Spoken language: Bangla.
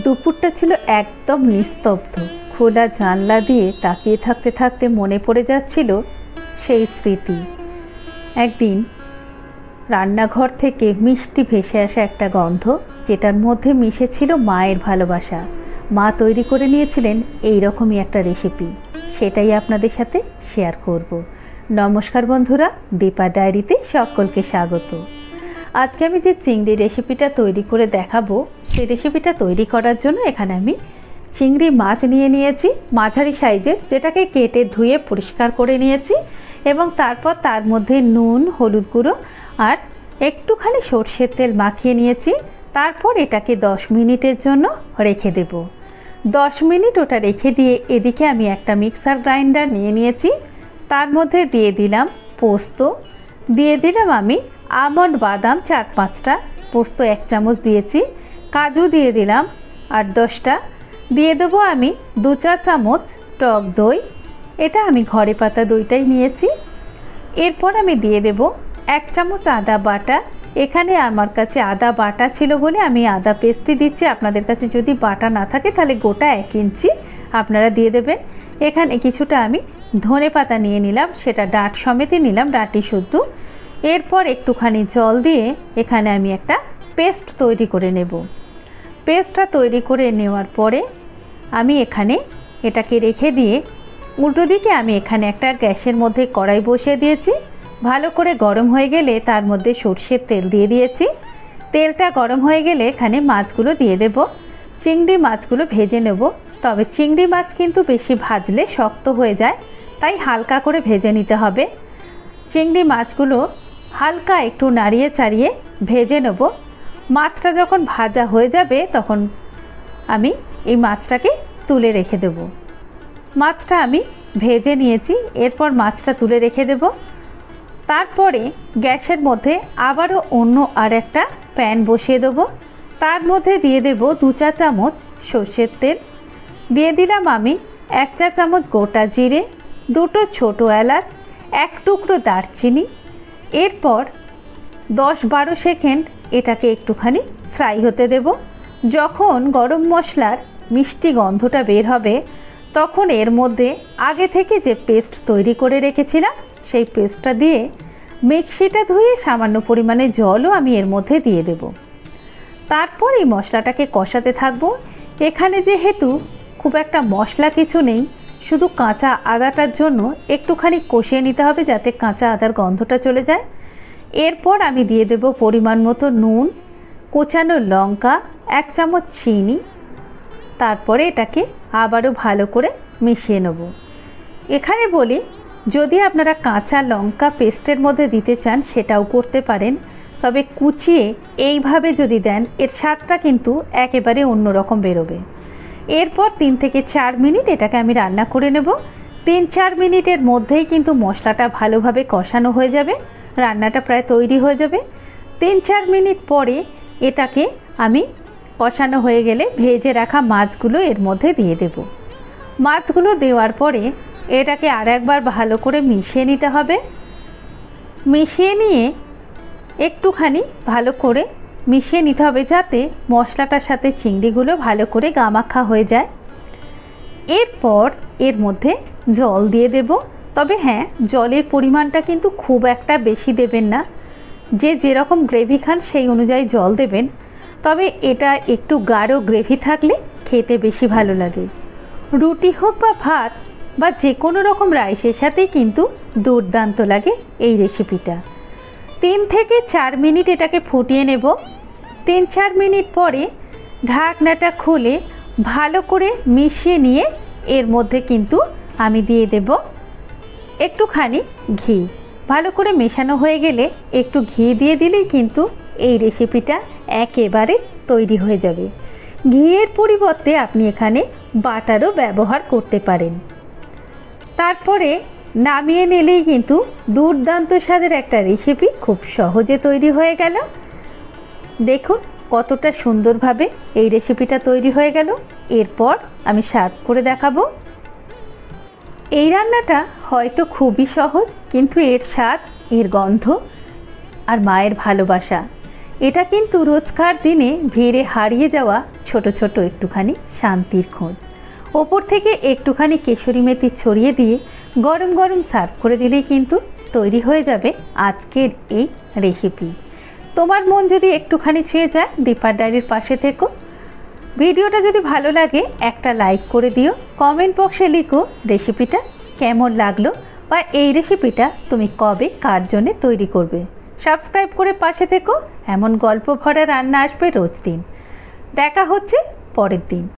দুপুরটা ছিল একদম নিস্তব্ধ। খোলা জানলা দিয়ে তাকিয়ে থাকতে থাকতে মনে পড়ে যাচ্ছিল সেই স্মৃতি। একদিন রান্নাঘর থেকে মিষ্টি ভেসে আসা একটা গন্ধ, যেটার মধ্যে মিশেছিল মায়ের ভালোবাসা। মা তৈরি করে নিয়েছিলেন এই রকমই একটা রেসিপি, সেটাই আপনাদের সাথে শেয়ার করব। নমস্কার বন্ধুরা, দীপা ডায়েরিতে সকলকে স্বাগত। আজকে আমি যে চিংড়ি রেসিপিটা তৈরি করে দেখাবো, সেই রেসিপিটা তৈরি করার জন্য এখানে আমি চিংড়ি মাছ নিয়ে নিয়েছি মাঝারি সাইজের, যেটাকে কেটে ধুয়ে পরিষ্কার করে নিয়েছি এবং তারপর তার মধ্যে নুন, হলুদ গুঁড়ো আর একটুখানি সর্ষের তেল মাখিয়ে নিয়েছি। তারপর এটাকে 10 মিনিটের জন্য রেখে দেব। 10 মিনিট ওটা রেখে দিয়ে এদিকে আমি একটা মিক্সার গ্রাইন্ডার নিয়ে নিয়েছি। তার মধ্যে দিয়ে দিলাম পোস্ত, দিয়ে দিলাম আমি আমন্ড বাদাম 4-5টা, পোস্ত 1 চামচ দিয়েছি, কাজু দিয়ে দিলাম 8-10টা, দিয়ে দেবো আমি 2-4 চামচ টক দই, এটা আমি ঘরে পাতা দইটাই নিয়েছি। এরপর আমি দিয়ে দেব 1 চামচ আদা বাটা। এখানে আমার কাছে আদা বাটা ছিল বলে আমি আদা পেস্টই দিচ্ছি। আপনাদের কাছে যদি বাটা না থাকে তাহলে গোটা 1 ইঞ্চি আপনারা দিয়ে দেবেন। এখানে কিছুটা আমি ধনে পাতা নিয়ে নিলাম, সেটা ডাঁট সমেতই নিলাম, ডাঁটি শুদ্ধ। এরপর একটুখানি জল দিয়ে এখানে আমি একটা পেস্ট তৈরি করে নেব। পেস্টটা তৈরি করে নেওয়ার পরে আমি এখানে এটাকে রেখে দিয়ে উল্টো দিকে আমি এখানে একটা গ্যাসের মধ্যে কড়াই বসিয়ে দিয়েছি। ভালো করে গরম হয়ে গেলে তার মধ্যে সর্ষের তেল দিয়ে দিয়েছি। তেলটা গরম হয়ে গেলে এখানে মাছগুলো দিয়ে দেব। চিংড়ি মাছগুলো ভেজে নেব, তবে চিংড়ি মাছ কিন্তু বেশি ভাজলে শক্ত হয়ে যায়, তাই হালকা করে ভেজে নিতে হবে। চিংড়ি মাছগুলো হালকা একটু নাড়িয়ে চাড়িয়ে ভেজে নেব। মাছটা যখন ভাজা হয়ে যাবে তখন আমি এই মাছটাকে তুলে রেখে দেব। মাছটা আমি ভেজে নিয়েছি, এরপর মাছটা তুলে রেখে দেব। তারপরে গ্যাসের মধ্যে আবারও অন্য আর একটা প্যান বসিয়ে দেবো। তার মধ্যে দিয়ে দেব 2-4 চামচ সর্ষের তেল, দিয়ে দিলাম আমি 1 চা চামচ গোটা জিরে, 2টো ছোটো এলাচ, 1 টুকরো দারচিনি। এরপর 10-12 সেকেন্ড এটাকে একটুখানি ফ্রাই হতে দেব। যখন গরম মশলার মিষ্টি গন্ধটা বের হবে তখন এর মধ্যে আগে থেকে যে পেস্ট তৈরি করে রেখেছিলাম সেই পেস্টটা দিয়ে মিক্সিটা ধুয়ে সামান্য পরিমাণে জলও আমি এর মধ্যে দিয়ে দেব। তারপর এই মশলাটাকে কষাতে থাকবো। এখানে যেহেতু খুব একটা মশলা কিছু নেই, শুধু কাঁচা আদাটার জন্য একটুখানি কষিয়ে নিতে হবে যাতে কাঁচা আদার গন্ধটা চলে যায়। এরপর আমি দিয়ে দেব পরিমাণ মতো নুন, কোচানো লঙ্কা, 1 চামচ চিনি। তারপরে এটাকে আবারও ভালো করে মিশিয়ে নেব। এখানে বলি, যদি আপনারা কাঁচা লঙ্কা পেস্টের মধ্যে দিতে চান সেটাও করতে পারেন, তবে কুচিয়ে এইভাবে যদি দেন এর স্বাদটা কিন্তু একেবারে অন্যরকম বেরোবে। এরপর 3 থেকে 4 মিনিট এটাকে আমি রান্না করে নেব। 3-4 মিনিটের মধ্যেই কিন্তু মশলাটা ভালোভাবে কষানো হয়ে যাবে, রান্নাটা প্রায় তৈরি হয়ে যাবে। 3-4 মিনিট পরে এটাকে আমি কষানো হয়ে গেলে ভেজে রাখা মাছগুলো এর মধ্যে দিয়ে দেব। মাছগুলো দেওয়ার পরে এটাকে আরেকবার ভালো করে মিশিয়ে নিতে হবে। মিশিয়ে নিয়ে একটুখানি ভালো করে মিশিয়ে নিতে হবে যাতে মশলাটার সাথে চিংড়িগুলো ভালো করে গামাখা হয়ে যায়। এরপর এর মধ্যে জল দিয়ে দেব, তবে হ্যাঁ, জলের পরিমাণটা কিন্তু খুব একটা বেশি দেবেন না, যে যেরকম গ্রেভি খান সেই অনুযায়ী জল দেবেন। তবে এটা একটু গাঢ় গ্রেভি থাকলে খেতে বেশি ভালো লাগে। রুটি হোক বা ভাত বা যে কোনো রকম রাইসের সাথেই কিন্তু দুর্দান্ত লাগে এই রেসিপিটা। 3 থেকে 4 মিনিট এটাকে ফুটিয়ে নেব। 3-4 মিনিট পরে ঢাকনাটা খুলে ভালো করে মিশিয়ে নিয়ে এর মধ্যে কিন্তু আমি দিয়ে দেব একটুখানি ঘি। ভালো করে মেশানো হয়ে গেলে একটু ঘি দিয়ে দিলেই কিন্তু এই রেসিপিটা একেবারে তৈরি হয়ে যাবে। ঘিয়ের পরিবর্তে আপনি এখানে বাটারও ব্যবহার করতে পারেন। তারপরে নামিয়ে নিলেই কিন্তু দুর্দান্ত স্বাদের একটা রেসিপি খুব সহজে তৈরি হয়ে গেল। দেখুন কতটা সুন্দরভাবে এই রেসিপিটা তৈরি হয়ে গেল। এরপর আমি সার্ভ করে দেখাবো। এই রান্নাটা হয়তো খুবই সহজ, কিন্তু এর স্বাদ, এর গন্ধ আর মায়ের ভালোবাসা এটা কিন্তু রোজকার দিনে ভিড়ে হারিয়ে যাওয়া ছোট ছোট একটুখানি শান্তির খোঁজ। ওপর থেকে একটুখানি কেশরি মেথি ছড়িয়ে দিয়ে গরম গরম সার্ভ করে দিলেই কিন্তু তৈরি হয়ে যাবে আজকের এই রেসিপি। তোমার মন যদি একটুখানি ছুঁয়ে যায়, দীপার ডায়েরির পাশে থেকো। ভিডিওটা যদি ভালো লাগে একটা লাইক করে দিও, কমেন্ট বক্সে লিখো রেসিপিটা কেমন লাগলো বা এই রেসিপিটা তুমি কবে কার জন্যে তৈরি করবে। সাবস্ক্রাইব করে পাশে থেকো, এমন গল্প ভরা রান্না আসবে রোজ দিন। দেখা হচ্ছে পরের দিন।